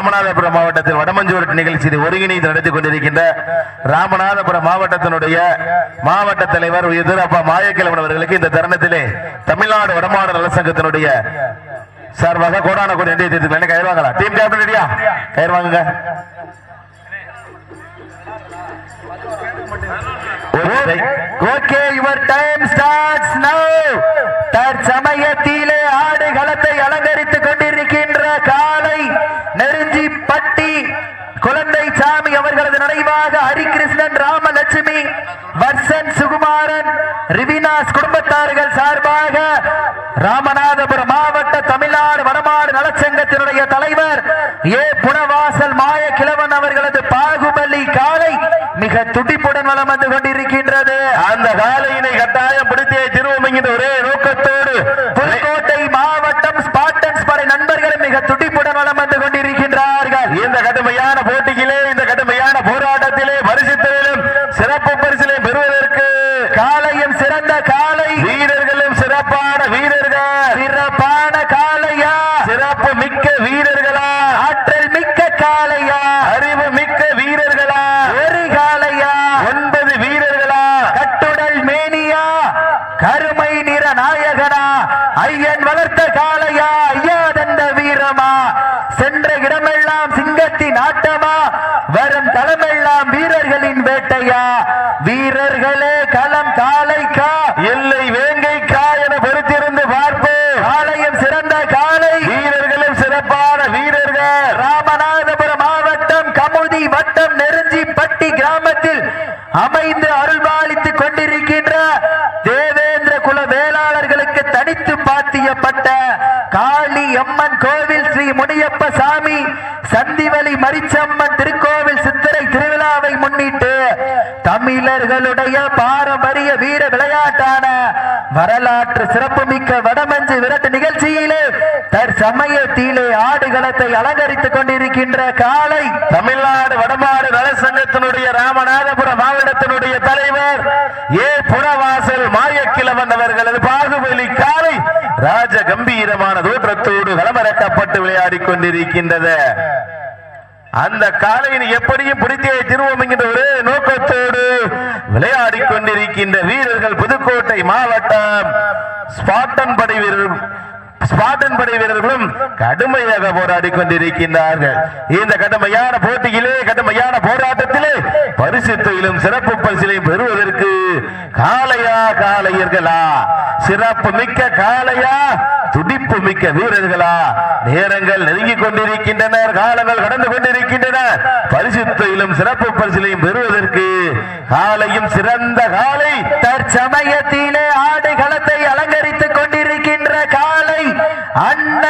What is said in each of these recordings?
ராமநாதபுரம் மாவட்டத்தில் வடமஞ்சூர் நிகழ்ச்சி ஒருங்கிணைந்து நடத்திக் கொண்டிருக்கின்ற ராமநாதபுரம் மாவட்டத்தினுடைய மாவட்ட தலைவர் எதிரப்பா மாயக்கிழவன் அவர்களுக்கு இந்த தருணத்திலே தமிழ்நாடு வடமாடு நலசங்கத்தினுடைய சார்பாக கோடான கோடி நன்றி தெரிவித்துக் கயிறு வாங்கலாம். டீம் கேப்டன் ரெடியா? கயிறு வாங்குங்க. Okay, your time starts now. தற்சமயத்திலே ஆடுகளத்தை அலங்கரித்துக் கொண்டிருக்கின்ற காலை நெருஞ்சி பட்டி குழந்தை சாமி அவர்களது நினைவாக ஹரிகிருஷ்ணன், ராமலட்சுமி, வர்சன், சுகுமாரன், ரிவினாஸ் குடும்பத்தார்கள் சார்பாக ராமநாதபுரம் மாவட்ட தமிழ்நாடு வடமாடு நலச்சங்கத்தினுடைய தலைவர் ஏ புனவாசல் மாய கிழவன் அவர்களது பாகுபலி காலை மிக துடிப்புடன் வலம் வந்து கொண்டிருக்கின்றது. அந்த காலையினை கட்டாயம் பிடித்தே திருவோம் என்கின்ற ஒரே நோக்கத்தோடு புதுக்கோட்டை மாவட்டம் ஸ்பார்டன்ஸ் படை நண்பர்கள் மிக துடிப்புடன் வலம் வந்து கொண்டிருக்கின்றார்கள். இந்த கடுமையான போட்டியிலே, இந்த கடுமையான போராட்டத்திலே பரிசுத்தலும் சிறப்பு பரிசிலை பெறுவதற்கு காலையும் சிறந்த காலை, வீரர்களும் சிறப்பான வீரர்கள், சிறப்பான காலையா, சிறப்பு மிக்க வீரர்களா, ஆற்றல் மிக்க காலையா, அறிவு மிக்க வீரர்களா, ஒரு காலையா, 9 வீரர்களா, கட்டுடல் மேனியா, கருமை நிற நாயகனா, ஐயன் வளர்த்த காலையா, ஐயாதந்த வீரமா, சென்ற இடமெல்லாம் சிங்கத்தின் ஆட்டமா, வரும் களமெல்லாம் வீரர்களின் வேட்டையா, வீரர்களே களம் காலைக்கா, எல்லை வேங்கைக்கா என பொறுத்திருந்து பார்ப்போம். காலையும் சிறந்த காலை, வீரர்களும் சிறப்பான வீரர்கள். ராமநாதபுரம் மாவட்டம் கமுதி வட்டம் நெருஞ்சி பட்டி கிராமத்தில் அமைந்து அருள்பாலித்துக் கொண்டிருக்கின்ற தேவேந்திர குல வேளாளர்களுக்கு தனித்து பாத்தியப்பட்ட காளி அம்மன் கோவில் ஸ்ரீ முனியப்ப சாமி சந்திவலி மரிச்சம்மன் திருக்கோவில் சித்திரை திருவிழாவை முன்னிட்டு தமிழர்களுடைய பாரம்பரிய வீர விளையாட்டான வரலாற்று சிறப்புமிக்க வடமஞ்சு விரட்டு நிகழ்ச்சியிலே தற்சமயத்திலே ஆடுகளத்தை அலங்கரித்துக் கொண்டிருக்கின்ற காலை தமிழ்நாடு வடமாடு நலசங்கத்தினுடைய ராமநாதபுரம் மாவட்டத்தினுடைய தலைவர் ஏ புனவாசல் மாயக்கிழவன் அவர்களது பாகுபலி காலை ராஜ கம்பீரமான தோற்றத்தோடு களமிறக்கப்பட்டு விளையாடிக் கொண்டிருக்கின்றது. அந்த காலையின் எப்படியும் பிடித்தே திருவோம் என்கின்ற ஒரே நோக்கத்தோடு விளையாடிக் கொண்டிருக்கின்ற வீரர்கள் புதுக்கோட்டை மாவட்டம் ஸ்பார்டன் படை வீரர்களும் கடுமையாக போராடி கொண்டிருக்கின்றார்கள். இந்த கடுமையான போட்டியிலே, கடுமையான போராட்டத்திலே பரிசு தொழிலும் சிறப்பு பரிசிலையும் பெறுவதற்கு காளையா, காளையர்களா, சிறப்பு மிக்க காளையா, துடிப்பு மிக்க வீரர்களா, நேரங்கள் நெருங்கிக் கொண்டிருக்கின்றனர், காலங்கள் கடந்து கொண்டிருக்கின்றன. பரிசு தொழிலும் சிறப்பு பரிசிலையும் பெறுவதற்கு காலையும் சிறந்த காலை தற்சமயத்திலே ஆடுகளத்தை அலங்கரித்துக் கொண்டிருக்கின்ற காலை அண்ண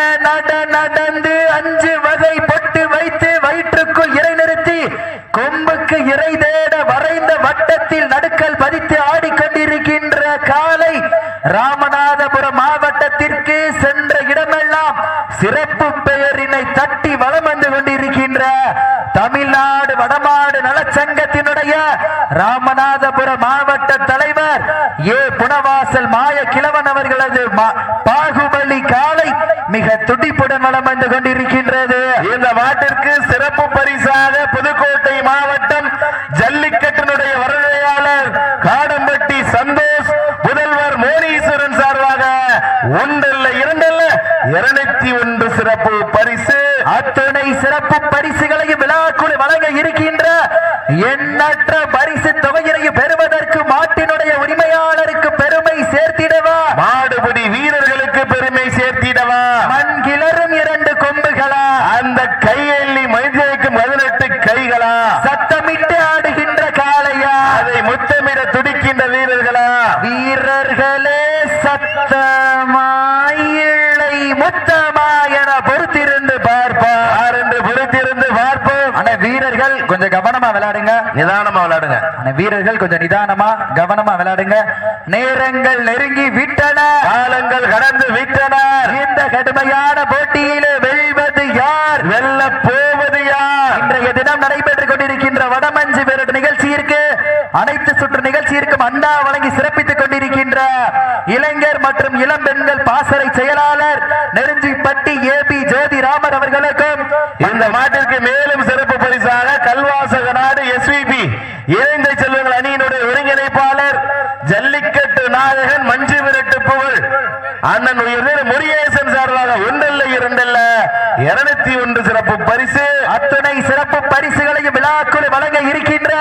நடந்து 5 வகை பொட்டு வைத்து வயிற்றுக்குள் இறை நிறுத்தி கொம்புக்கு இறை தேட வரைந்த வட்டத்தில் நடுக்கல் பதித்து ஆடிக்கொண்டிருக்கின்ற காலை ராமநாதபுரம் மாவட்டத்திற்கு சென்ற இடமெல்லாம் சிறப்பு பெயரினை தட்டி வலம் வந்து கொண்டிருக்கின்ற தமிழ்நாடு வடமாடு நலச்சங்கத்தினுடைய ராமநாதபுரம் மாவட்ட தலைவர் ஏ புனவாசல் மாய கிழவன் அவர்களது பாகுபலி காலை மிக துடிப்புடன் வலம் வந்து கொண்டிருக்கின்றது. இந்த மாட்டிற்கு சிறப்பு பரிசாக புதுக்கோட்டை மாவட்டம் ஜல்லிக்கட்டினுடைய வருகையாளர் காடம்பட்டி சந்தோஷ் முதல்வர் மோனீஸ்வரன் சார்பாக 1 அல்ல 2 அல்ல 201 சிறப்பு பரிசு, அத்துணை சிறப்பு பரிசுகளையும் விழாக்குழு வழங்க இருக்கின்ற எண்ணற்ற பரிசு தொகையினையும் பெறுவதற்கு மாட்டினுடைய உரிமையாளருக்கு பெருமை சேர்த்திடவா, மாடுபிடி வீரர்களுக்கு பெருமை சேர்த்திடவா, மண் கிளறும் 2 கொம்புகளா, அந்த கையெல்லி மைதேக்கும் 18 கைகளா, சத்தமிட்டு ஆடுகின்ற காளையா, அதை முத்தமிட துடிக்கின்ற வீரர்களா, வீரர்களே சத்தமாய் இல்லை முத்தமா என பொறுத்திருந்து பார்ப்பார் என்று பொறுத்திருந்து பார்ப்போம். ஆனா வீரர்கள் கொஞ்சம் கவனமா விளையாடுங்க, நிதானமா விளையாடுங்க. ஆனா வீரர்கள் கொஞ்சம் நிதானமா கவனமா விளையாடுங்க. நேரங்கள் நெருங்கி விட்டன, காலங்கள் கடந்து விட்டன. இந்த கடுமையான போட்டியிலே வெல்வது யார், வெல்ல போவது யார்? இன்றைய தினம் நடைபெற்றுக் கொண்டிருக்கின்ற வடமஞ்சு விரட்டு நிகழ்ச்சியிற்கு அனைத்து சுற்று நிகழ்ச்சியிற்கும் அண்டா வழங்கி சிறப்பித்துக் கொண்டிருக்கின்ற இளைஞர் மற்றும் இளம் பெண்கள் பாசறை செயலாளர் நெருஞ்சிப்பட்டி ஏபி ஜோதிராமர் அவர்களுக்கும் இந்த மாட்டிற்கு மேலும் சிறப்பு பரிசாக கல்வாசக நாடு எஸ்விபி இணைந்த செல்வங்கள் அணியினுடைய ஒருங்கிணைப்பாளர் ஜல்லிக்கட்டு நாயகன் மஞ்சு விரட்டு புகழ் அண்ணன் உயர்ந்த முருகேசன் சார்பாக ஒன்றல்ல இரண்டல்ல 201 சிறப்பு பரிசு. அத்தனை சிறப்பு பரிசுகளையும் விழாக்குழு வழங்க இருக்கின்ற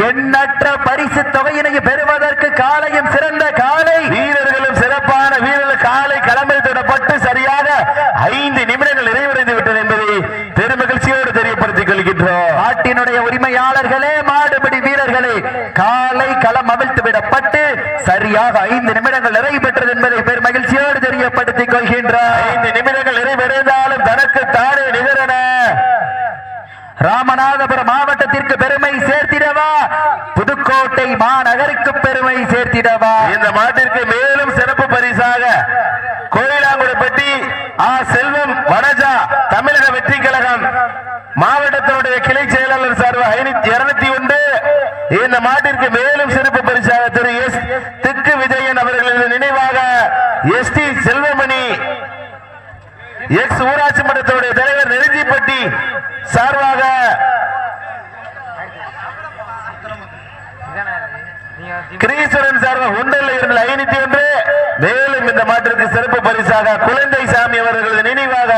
எண்ணற்ற பரிசு தொகையினையும் பெறுவதற்கு காலையும் சிறந்த காலை வீரர்களும் சிறப்பான வீரர்கள் காலை களமிடப்பட்டு சரியாக 5 நிமிடங்கள் நிறைவடைந்து விட்டது என்பதை பெருமகிழ்ச்சியோடு தெரியப்படுத்திக் கொள்கின்றோம். நாட்டினுடைய உரிமையாளர்களே, மாடுபிடி வீரர்களே, காலை களம் அவிழ்த்து விடப்பட்டு சரியாக 5 நிமிடங்கள் நிறைவு பெற்றது என்பதை பெருமகிழ்ச்சியோடு தெரியப்படுத்திக் கொள்கின்றோம். 5 நிமிடங்கள் நிறைவடைந்தாலும் தனக்கு தானே நிகரன ராமநாதபுரம் மாவட்டத்திற்கு பெருமை சேர்த்திடவா, புதுக்கோட்டை மாநகருக்கு பெருமை சேர்த்திடவா. இந்த மாட்டிற்கு மேலும் சிறப்பு பரிசாக கோயிலாங்குடிப்பட்டி செல்வம் வனஜா தமிழக வெற்றி கழகம் மாவட்டத்தினுடைய கிளை செயலாளர் சார்பாக 201. இந்த மாட்டிற்கு மேலும் சிறப்பு பரிசாக திரு எஸ் திக்கு விஜயன் அவர்களது நினைவாக எஸ்டி செல்வமணி எக்ஸ் ஊராட்சி மன்றத்தினுடைய தலைவர் நெருஞ்சிப்பட்டி சார்பாக கிரீஸ்வரன் சார்பாக ஒன்றில் 501. மேலும் இந்த மாட்டிற்கு சிறப்பு பரிசாக குழந்தை சாமி அவர்களது நினைவாக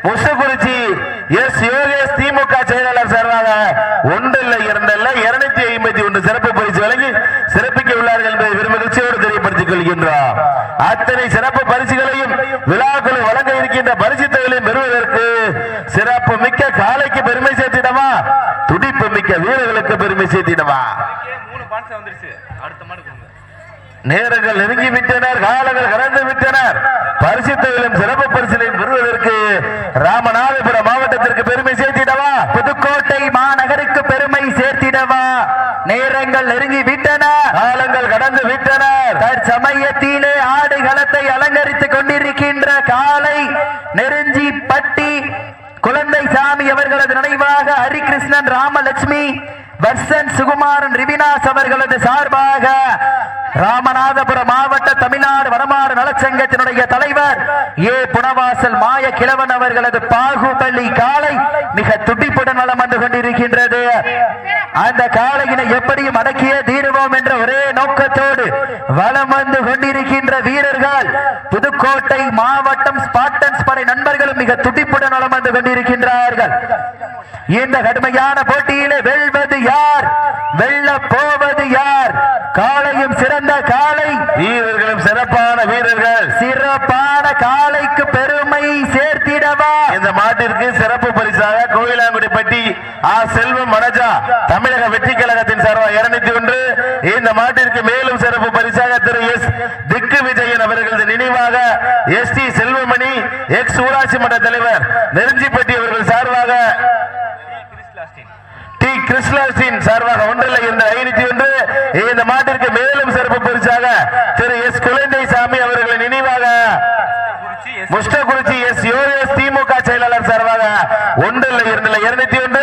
முசுகுறிச்சி எஸ் யோகேஷ் திமுக செயலாளர் சார்பாக ஒன்றில் 251 சிறப்பு பரிசு வழங்கி சிறப்பிக்க உள்ளார்கள் என்பதை பெருமகிழ்ச்சியோடு தெரியப்படுத்திக் கொள்கின்றோம். அத்தனை சிறப்பு பரிசுகளையும் விழாக்களை வழங்க இருக்கின்ற பரிசு தொகைகளையும் பெறுவதற்கு சிறப்பு மிக்க காலைக்கு பெருமை சேர்த்திடவா, துடிப்பு மிக்க வீரர்களுக்கு பெருமை சேர்த்திடவா. நேரங்கள் நெருங்கி விட்டனர், காலங்கள் கடந்து விட்டனர். பரிசு தொகையிலும் சிறப்பு பரிசிலையும் பெறுவதற்கு ராமநாதபுரம் மாவட்டத்திற்கு பெருமை சேர்த்திடவா, புதுக்கோட்டை மாநகருக்கு பெருமை சேர்த்திடவா. நேரங்கள் நெருங்கி விட்டன, காலங்கள் கடந்து விட்டனர். தற்சமயத்திலே ஆடுகளத்தை அலங்கரித்துக் கொண்டிருக்கின்ற காலை நெருஞ்சி பட்டி குழந்தை சாமி அவர்களது நினைவாக ஹரிகிருஷ்ணன் ராமலட்சுமி வர்சன் சுகுமாரன் ரிவினாஸ் அவர்களது சார்பாக ராமநாதபுரம் மாவட்ட தமிழ்நாடு வடமாறு நலச்சங்கத்தினுடைய தலைவர் ஏ புனவாசல் மாய கிழவன் அவர்களது பாகுபலி காலை மிக துடிப்புடன் வலம் வந்து கொண்டிருக்கின்றது. அந்த காலையினை எப்படியும் அடக்கிய தீருவோம் என்ற ஒரே நோக்கத்தோடு வலம் வந்து கொண்டிருக்கின்ற வீரர்கள் புதுக்கோட்டை மாவட்டம் ஸ்பார்டன்ஸ் படை நண்பர்களும் மிக துடிப்புடன் வலம் வந்து கொண்டிருக்கின்றார்கள். இந்த கடுமையான போட்டியிலே வெல்வது யார், வெல்ல போவது யார்? காலையும் சிறந்த காலை, வீரர்களும் சிறப்பான வீரர்கள், சிறப்பான காலைக்கு பெருமை சேர்த்திடவா. இந்த மாட்டிற்கு சிறப்பு பரிசாக கோயிலாங்குடிப்பட்டி செல்வம் மனஜா தமிழக வெற்றி கழகத்தின் சார்பாக 201. இந்த மாட்டிற்கு மேலும் சிறப்பு பரிசாக திரு எஸ் திக்கு விஜயன் அவர்களது நினைவாக எஸ்டி செல்வமணி எக்ஸ் ஊராட்சி மன்ற தலைவர் நெருஞ்சிப்பட்டி அவர்கள் சார்பாக டி கிருஷ்ணாஸ்டின் சார்பாக 101. இந்த மாட்டிற்கு மேலும் சிறப்பு பரிசாக திரு எஸ் குழந்தை சாமி அவர்களின் நினைவாக முஷ்டகுறிச்சி எஸ் யோகேஷ் திமுக செயலாளர் சார்பாக 101.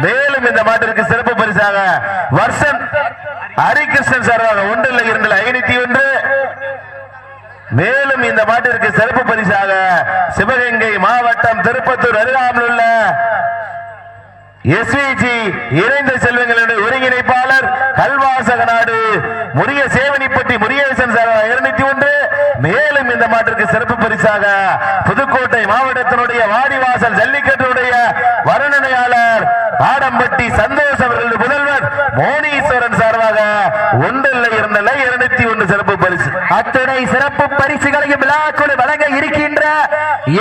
மேலும் இந்த மாட்டிற்கு சிறப்பு பரிசாக வர்சன் ஹரிகிருஷ்ணன் சார்பாக 101. மேலும் இந்த மாட்டிற்கு சிறப்பு பரிசாக சிவகங்கை மாவட்டம் திருப்பத்தூர் அருகாமையில் உள்ள எஸ்விஜி இணைந்த செல்வங்களுடைய ஒருங்கிணைப்பாளர் கல்வாசக நாடு முரிய சேவனிப்பட்டி முருகேசன் சார் 201. மேலும் இந்த மாட்டிற்கு சிறப்பு பரிசாக புதுக்கோட்டை மாவட்டத்தினுடைய வாடிவாசல் ஜல்லிக்கட்டுடைய வர்ணனையாளர் ஆடம்பட்டி சந்தோஷ் அவர்களது முதல்வர் மோனீஸ்வரன் சார்பாக 101 சிறப்பு பரிசு. அத்துணை சிறப்பு பரிசுகளையும் விழாக்குழு வழங்க இருக்கின்ற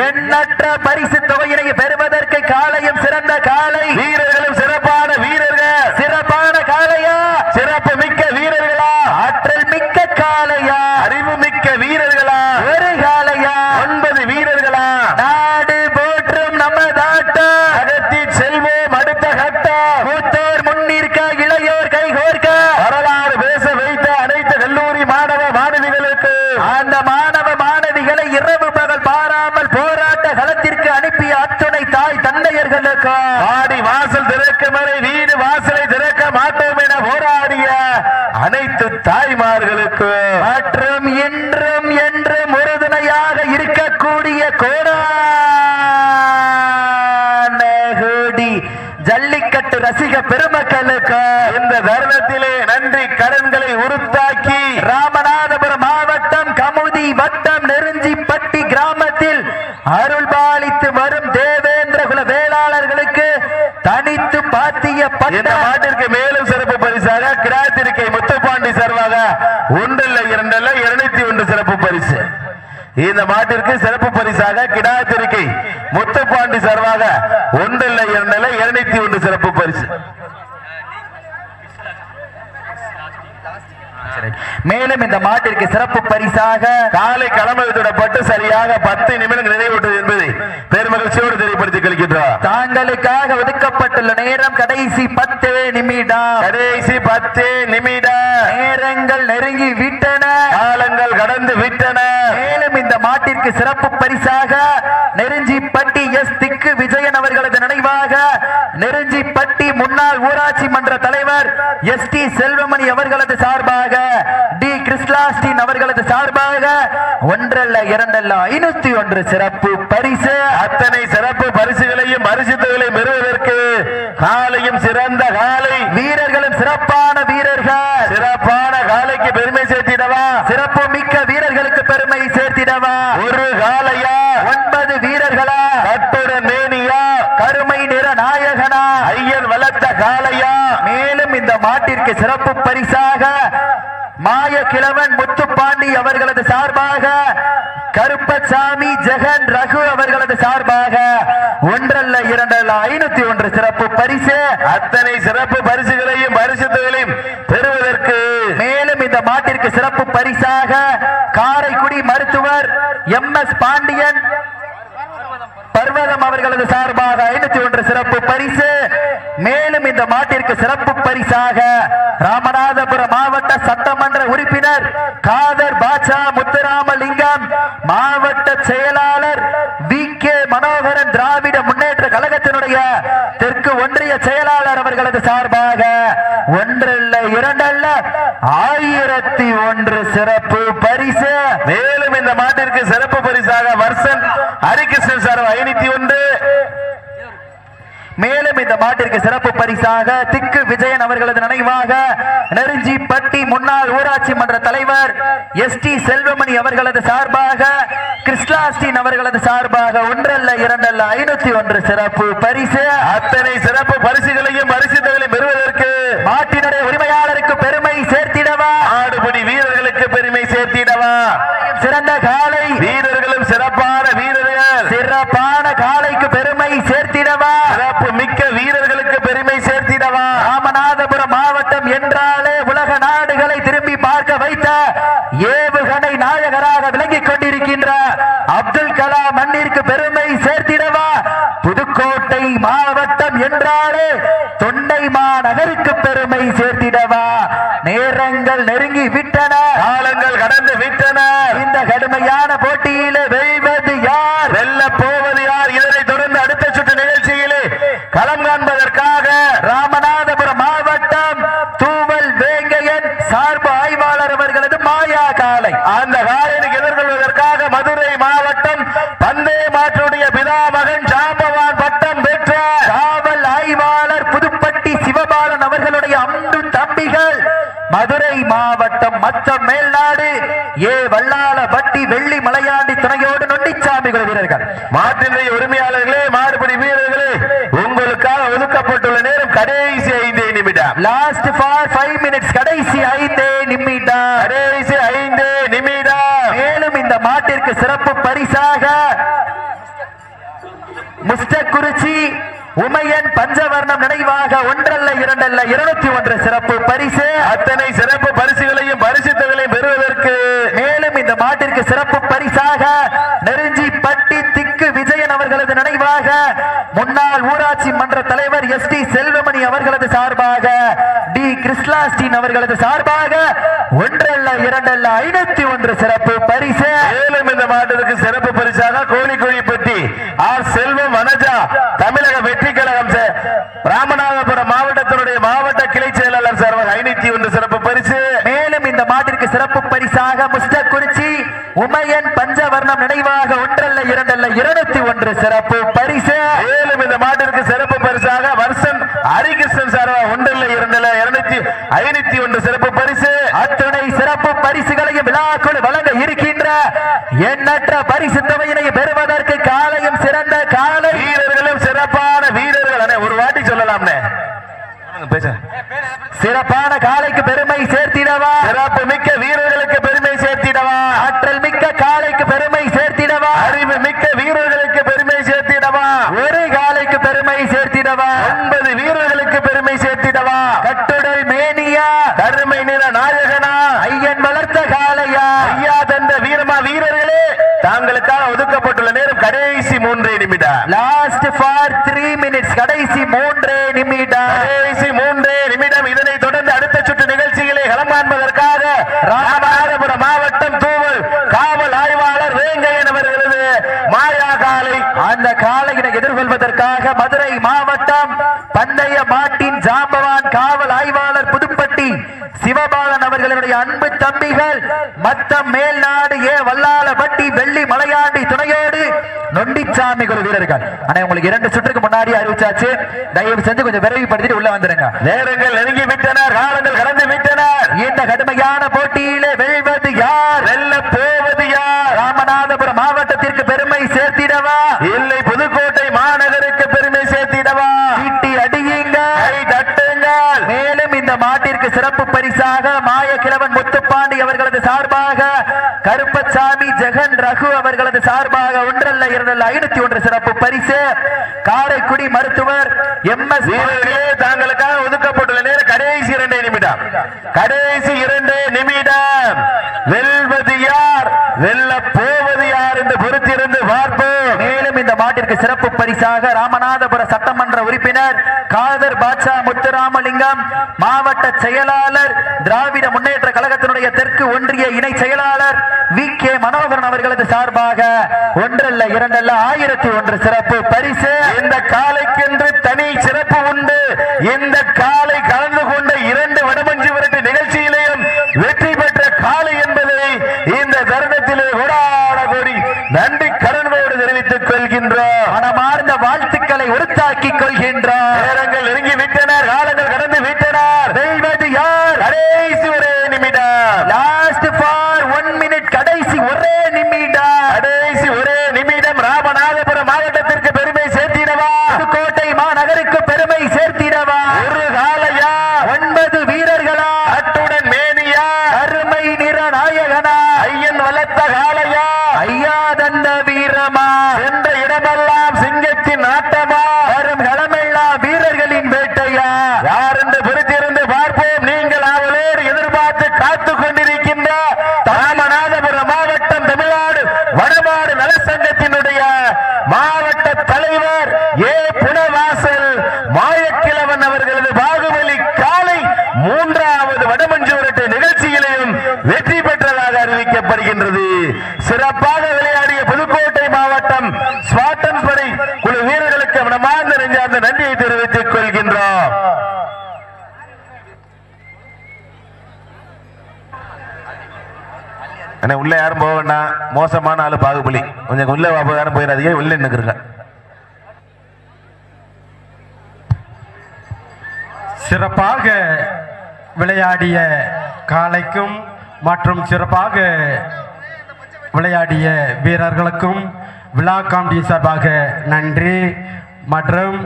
எண்ணற்ற பரிசு தொகையினை பெறுவதற்கு காலையும் சிறந்த காலை, வீரர்களும் சிறப்பான வீரர்கள், சிறப்பான காலையா, சிறப்பு மிக்க வீரர்களா, ஆற்றல் மிக்க காலையா, அறிவு மிக்க வீரர்களா, ஒரு காலையா, 9 வீரர்களா, நாடு போற்றும் நமதாட்ட அகத்தி செல்வோம் அடுத்த கட்ட, மூத்தோர் முன்னிற்க இளையோர் கைகோர்க்க, வரலாறு பேச வைத்த அனைத்து கல்லூரி மாணவ மாணவிகளுக்கு, அந்த மாணவ மாணவிகளை இரவு பகல் பாராமல் போராட்ட களத்திற்கு அனுப்பிய அத்துணை தாய் அவர்களுக்கு ஆடி வாசல் திறக்கும் வரை வீடு வாசலை திறக்க மாட்டோம் என போராடிய அனைத்து தாய்மார்களுக்கு மற்றும் இன்றும் என்றும் உறுதுணையாக இருக்கக்கூடிய கோடி ஜல்லிக்கட்டு ரசிக பெருமக்களுக்கு இந்த தருணத்திலே நன்றி கடன்களை உருத்தாக்கி ராமநாதபுரம் மாவட்டம் கமுதி வட்டம் நெருஞ்சிப்பட்டி கிராமத்தில் அருள் பாலித்து வரும் தேவேந்திர குல வேளாளர்களுக்கு தனித்து பாத்திய இந்த மாட்டிற்கு மேலும் சிறப்பு பரிசாக கிராத்திருக்கை முத்துப்பாண்டி சார்பாக 1 இல்ல 2 இல்ல 201 சிறப்பு பரிசு. இந்த மாட்டிற்கு சிறப்பு பரிசாக கிடாத்திருக்கை முத்துப்பாண்டி சார்பாக 1 இல்ல 2 இல்ல 201 சிறப்பு பரிசு. மேலும் இந்த மாட்டிற்கு சிறப்பு பரிசாக காலை களமை விடப்பட்டு சரியாக 10 நிமிடங்கள் நிறைவுற்றது என்பதை பெருமகிழ்ச்சியோடு தெரியப்படுத்திக் கொள்கின்றோம். தாங்களுக்காக ஒதுக்கப்பட்டுள்ள நேரம் கடைசி 10 நிமிடம். கடைசி 10 நிமிடம். நேரங்கள் நெருங்கி விட்டன, காலங்கள் கடந்து விட்டன. மேலும் இந்த மாட்டிற்கு சிறப்பு பரிசாக நெருஞ்சிப்பட்டி எஸ் திக்கு விஜயன் அவர்களது நினைவாக நெருஞ்சிப்பட்டி முன்னாள் ஊராட்சி மன்ற தலைவர் எஸ் டி செல்வமணி அவர்களது சார்பாக டி கிருஷ்ணாஸ்டின் அவர்களது சார்பாக 1 அல்ல 2 அல்ல 501 சிறப்பு பரிசு. அத்தனை சிறப்பு பரிசுகளையும் பரிசுகளையும் பெறுவதற்கு காலையும் சிறந்த காலை வீரர்களும் சிறப்பான வீரர்கள் சிறப்பான காலைக்கு பெருமை சேர்த்திடவா, சிறப்பு மிக்க வீரர்களுக்கு பெருமை சேர்த்திடவா. ஒரு காலையா 9 வீரர்களா, கட்டுடன் மேனியா, கருமை நிற நாயகனா, ஐயன் வளர்த்த காலையா. மேலும் இந்த மாட்டிற்கு சிறப்பு பரிசாக மாய கிழவன் முத்துப்பாண்டி அவர்களது சார்பாக கருப்பசாமி ஜெகன் ரகு அவர்களது சார்பாக 1 அல்ல 2 அல்ல 501 சிறப்பு பரிசு. அத்தனை சிறப்பு பரிசுகளையும் பரிசுகளையும் பெறுவதற்கு மேலும் இந்த மாட்டிற்கு சிறப்பு பரிசாக காரைக்குடி மருத்துவர் எம் எஸ் பாண்டியன் பர்வதம் அவர்களது சார்பாக 501 சிறப்பு பரிசு. மேலும் இந்த மாட்டிற்கு சிறப்பு பரிசாக ராமநாதபுரம் மாவட்ட சட்டமன்ற உறுப்பினர் காதர் பாட்சா முத்துராமலிங்கம், மாவட்ட செயலாளர் வி கே மனோகரன், திராவிட முன்னேற்ற கழகத்தினுடைய தெற்கு ஒன்றிய செயலாளர் அவர்களது சார்பாக 1 அல்ல 2 அல்ல 1001 சிறப்பு பரிசு. மேலும் இந்த மாட்டிற்கு சிறப்பு பரிசாக வர்சன் ஹரிகிருஷ்ணன் சார் 501. மேலும் இந்த மாட்டிற்கு சிறப்பு பரிசாக திக்கு விஜயன் அவர்களது நினைவாக நெருஞ்சிப்பட்டி முன்னாள் ஊராட்சி மன்ற தலைவர் எஸ் டி செல்வமணி அவர்களது சார்பாக கிருஷ்ணாஸ்டின் அவர்களது சார்பாக 1 அல்ல 2 அல்ல 501 சிறப்பு பரிசு. அத்தனை சிறப்பு பரிசுகளையும் பரிசுகளையும் பெறுவதற்கு மாட்டினுடைய உரிமையாளருக்கு பெருமை சேர்த்திடவா, ஆடுபடி வீரர்களுக்கு பெருமை சேர்த்திடவா, சிறந்த காலை வீரர்களும் சிறப்பான வீரர்கள் சிறப்பான காலைக்கு பெருமை சேர்த்திடவா, சிறப்பு மிக்க வீரர்களுக்கு பெருமை சேர்த்திடவா. ராமநாதபுரம் மாவட்டம் என்றாலே உலக நாடுகளை திரும்பி பார்க்க வைத்த ஏவுகணை நாயகராக விளங்கிக் கொண்டிருக்கின்ற அப்துல் கலாம் மண்ணிற்கு பெருமை சேர்த்திடவா, புதுக்கோட்டை மாவட்டம் என்றாலே தொண்டை மாநகருக்கு பெருமை சேர்த்திடவா. நேரங்கள் நெருங்கி விட்டன, காலங்கள் கடந்து விட்டன. இந்த கடுமையான போட்டியிலே வெல்வது யார், வெல்ல போவது யார்? இதனை தொடர்ந்து அடுத்த சுற்று நிகழ்ச்சியிலே களம் காண்பதற்காக ராமநாதபுரம் மாவட்டம் தூவல் வேங்கையன் சார்பு ஆய்வாளர் அவர்களது மாயா காலை, அந்த காலைக்கு எதிர்கொள்வதற்காக மதுரை மாவட்டம் பந்தே மாற்றுடைய பிதாமகன் ஜாம்பவான் பட்டம் பெற்ற காவல் ஆய்வாளர் புதுப்பட்டி சிவபாலன் அவர்களுடைய அன்பு தம்பிகள் மதுரை மாவட்டம் மச்சம் மேல்நாடு ஏ வல்லாளப்பட்டி வெள்ளி மலையாண்டி துணையோடு நொண்டிச்சாமிகள் வீரர்கள். மாட்டினுடைய உரிமையாளர்களே, மாடுபிடி வீரர்களே, உங்களுக்காக ஒதுக்கப்பட்டுள்ள நேரம் கடைசி 5 நிமிடம். லாஸ்ட் ஃபார் 5 மினிட்ஸ், கடைசி 5 நிமிடம், கடைசி 5 நிமிடம். மேலும் இந்த மாட்டிற்கு சிறப்பு பரிசாக முஸ்டக்குறிச்சி உமையன் பஞ்சவர்ணம் நினைவாக 1 அல்ல 2 அல்ல 201 சிறப்பு பரிசு. அத்தனை சிறப்பு பரிசுகளையும் பரிசுகளையும் பெறுவதற்கு மேலும் இந்த மாட்டிற்கு சிறப்பு பரிசாக நெருஞ்சி நெருஞ்சி பட்டி திக்கு விஜயன் அவர்களது நினைவாக முன்னாள் ஊராட்சி மன்ற தலைவர் SD செல்வமணி அவர்களது சார்பாக டி கிருஷ்ணாஸ்டின் அவர்களது சார்பாக ஒன்றல்ல இரண்டல்ல 501 சிறப்பு பரிசு. மேலும் இந்த மாட்டிற்கு சிறப்பு பரிசாக கோழிக்குழிப்பட்டி ஆர் செல்வம் வனஜா தமிழக வெற்றி கழகம் ராமநாதபுரம் மாவட்டத்தினுடைய மாவட்ட கிளை செயலாளர் சார்பாக 501 சிறப்பு பரிசு. மேலும் இந்த மாட்டிற்கு சிறப்பு பரிசாக முஸ்தகுறிச்சி உமையன் பஞ்சவர்ணம் நினைவாக ஒன்றல்ல இரண்டல்ல 201 சிறப்பு பரிசு. மேலும் இந்த மாட்டிற்கு சிறப்பு பரிசாக வருஷன் ஹரிகிருஷ்ணன் சார்பாக ஒன்றல்ல இரண்டல்ல 251 சிறப்பு பரிசு. அத்துணை சிறப்பு பரிசுகளையும் விழாக்குழு வழங்க இருக்கின்ற எண்ணற்ற பரிசு தொகையினை பெறுவதற்கு காலையும் சிறந்த காலை வீரர்களும் சிறப்பான வீரர்கள் ஒரு வாட்டி சொல்லலாம்னே பேச சிறப்பான காலைக்கு பெருமை சேர்த்திடவா, சிறப்பு மிக்க வீரர்களுக்கு பெருமை சேர்த்திடவா, ஆற்றல் மிக்க காலைக்கு பெருமை சேர்த்திடவா, அறிவு மிக்க வீரர்களுக்கு பெருமை சேர்த்திடவா, ஒரு காலைக்கு பெருமை சேர்த்திடவா, 9 வீரர்களுக்கு பெருமை சேர்த்திடவா, கட்டுடல் மேனியா கருமை நிற நாயகனா ஐயன் வளர்த்த காலையா ஐயா தந்த வீரமா வீரர்களே தாங்களுக்காக ஒதுக்கப்பட்டுள்ள நேரம் கடைசி 3 நிமிடம். Last for 3 minutes. கடைசி 3 நிமிடம். கடைசி 3 நிமிடம். இதனை தொடர்ந்து அடுத்த சுற்று நிகழ்ச்சிகளை களமாண்பதற்காக ராமநாதபுரம் மாவட்டம் தூவல் காவல் ஆய்வாளர் வேங்கையன் அவர்களது மாயா காலை அந்த காலையினை எதிர்கொள்வதற்காக மதுரை மாவட்டம் பந்தய மாட்டின் ஜாம்பவான் காவல் ஆய்வாளர் புதுப்பட்டி சிவபாலன் அவர்களுடைய அன்பு தம்பிகள் மத்தம் மேல்நாடு வல்லாளப்பட்டி வெள்ளி மலையாண்டி துணையோடு நொண்டிச்சாமி குழு வீரர்கள். ஆனா உங்களுக்கு 2 சுற்றுக்கு முன்னாடி அறிவிச்சாச்சு, தயவு செஞ்சு கொஞ்சம் விரைவுபடுத்திட்டு உள்ள வந்துருங்க. நேரங்கள் நெருங்கி விட்டனர், காலங்கள் கடந்து விட்டனர். இந்த கடுமையான போட்டியிலே வெல்வது யார், வெல்ல போவது யார்? ராமநாதபுரம் மாவட்டத்திற்கு பெருமை சேர்த்திடவா, இல்லை புதுக்கோட்டை மாநகருக்கு பெருமை சேர்த்திடவா? ஈட்டி அடியுங்கள், கை தட்டுங்கள். மேலும் இந்த மாட்டிற்கு சிறப்பு பரிசாக மாயக்கிழவன் முத்துப்பாண்டி அவர்களது சார்பாக கருப்பசாமி ஜெகன் ரகு அவர்களது சார்பாக ஒன்றல்ல இரண்டல்ல 501 சிறப்பு பரிசு. காரைக்குடி மருத்துவர் MS வீரர்களே தாங்களுக்காக ஒதுக்கப்பட்டுள்ள நேரம் கடைசி 2 நிமிடம். கடைசி 2 நிமிடம். வெல்வது யார், வெல்ல போவது யார் என்று பொறுத்திருந்து பார்ப்போம். மேலும் இந்த மாட்டிற்கு சிறப்பு பரிசாக ராமநாதபுர சட்டமன்ற உறுப்பினர் காதர் பாட்சா முத்துராமலிங்கம் மாவட்ட செயலாளர் திராவிட முன்னேற்ற கழகத்தினுடைய தெற்கு ஒன்றிய இணை செயலாளர் VK மனோகரன் அவர்களது சார்பாக ஒன்றல்ல இரண்டல்ல 1001 சிறப்பு பரிசு. இந்த காலைக்கென்று தனி சிறப்பு உண்டு. இந்த காலை கலந்து கொண்ட 2 வடமஞ்சு விரட்டு நிகழ்ச்சியிலேயும் வெற்றி பெற்ற காலை என்பதை இந்த தருணத்திலே கோடி நன்றி கடனோடு தெரிவித்துக் கொள்கின்றோம். மனமார்ந்த வாழ்த்துக்களை உறுத்தாக்கிக் கொள்கின்றோம். நேரங்கள் நெருங்கி விட்டனர், காலங்கள் கடந்து விட்டனர். வெல்வது யார், கடைசி 1 நிமிடம். Last for 1 minute. கடைசி 1 நிமிடம். கடைசி 1 நிமிடம். ராமநாதபுரம் மாவட்டத்திற்கு பெருமை சேர்த்திடவா, புதுக்கோட்டை மாநகருக்கு பெருமை சேர்த்திடவா, ஒரு காலையா 9 வீரர்களா, அத்துடன் மேனியா அருமை நிற நாயகனா ஐயன் வளர்த்த காலையா ஐயா தந்த வீரமா, என்ற இடமெல்லாம் சிங்கத்தின் ஆட்டமா வரும் களமெல்லாம் வீரர்களின் வேட்டையா, யார் என்று பொறுத்திருந்து பார்ப்போம். நீங்கள் அவளோடு எதிர்பார்த்து காத்துக் கொண்டிருக்கின்ற ராமநாதபுரம் மாவட்டம் தமிழ்நாடு வடமாடு நலசங்கத்தினுடைய மாவட்ட தலைவர் புனவாசல் மாயக்கிழவன் அவர்களது பாகுபலி காலை 3வது வடமஞ்சு விரட்டு நிகழ்ச்சியிலையும் வெற்றி பெற்றதாக அறிவிக்கப்படுகின்றது. சிறப்பாக விளையாடிய புதுக்கோட்டை மாவட்டம் ஸ்பாட்டன்ஸ் படை குழு வீரர்களுக்கு மனமார்ந்த நெஞ்சார்ந்த நன்றியை தெரிவித்துக் கொள்கின்றோம். உள்ள யாரும் போக வேண்டாம், மோசமான ஆளு பாகுபலி, கொஞ்சம் உள்ள யாரும் போயிடாதீங்க, உள்ள நின்னுக்குறங்க. சிறப்பாக விளையாடிய காளைக்கும் மற்றும் சிறப்பாக விளையாடிய வீரர்களுக்கும் விழா கமிட்டி சார்பாக நன்றி. மற்றும்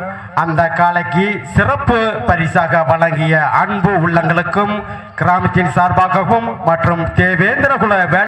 அந்த காளைக்கு சிறப்பு பரிசாக வழங்கிய அன்பு உள்ளங்களுக்கும் கிராமத்தின் சார்பாகவும் மற்றும் தேவேந்திரகுல